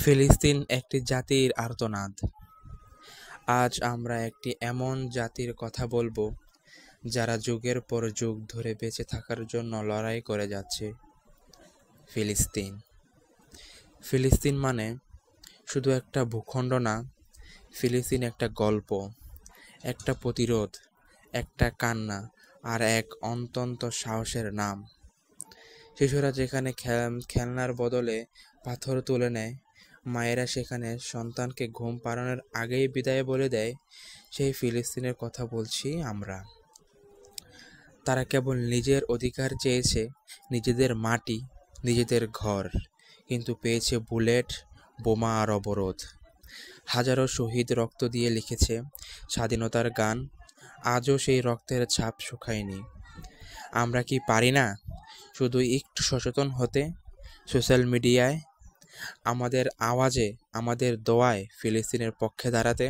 ফিলিস্তিন একটি জাতির আর্তনাদ। আজ আমরা একটি এমন জাতির কথা বলবো যারা যুগের পর যুগ ধরে বেঁচে থাকার জন্য লড়াই করে যাচ্ছে। ফিলিস্তিন। ফিলিস্তিন মানে শুধু একটা ভূখণ্ড না, ফিলিস্তিন একটা গল্প, একটা প্রতিরোধ, একটা কান্না আর এক অত্যন্ত সাহসের নাম। শিশুরা যেখানে খেলনার বদলে পাথর তুলে নেয়, মায়েরা সেখানে সন্তানকে ঘুম পাড়ানোর আগেই বিদায় বলে দেয়, সেই ফিলিস্তিনের কথা বলছি আমরা। তারা কেবল নিজের অধিকার চেয়েছে, নিজেদের মাটি, নিজেদের ঘর, কিন্তু পেয়েছে বুলেট, বোমা আর অবরোধ। হাজারো শহীদ রক্ত দিয়ে লিখেছে স্বাধীনতার গান, আজও সেই রক্তের ছাপ শুকায়নি। আমরা কি পারি না শুধু একটু সচেতন হতে? সোশ্যাল মিডিয়ায় আমাদের আওয়াজে, আমাদের দোয়ায় ফিলিস্তিনের পক্ষে দাঁড়াতে?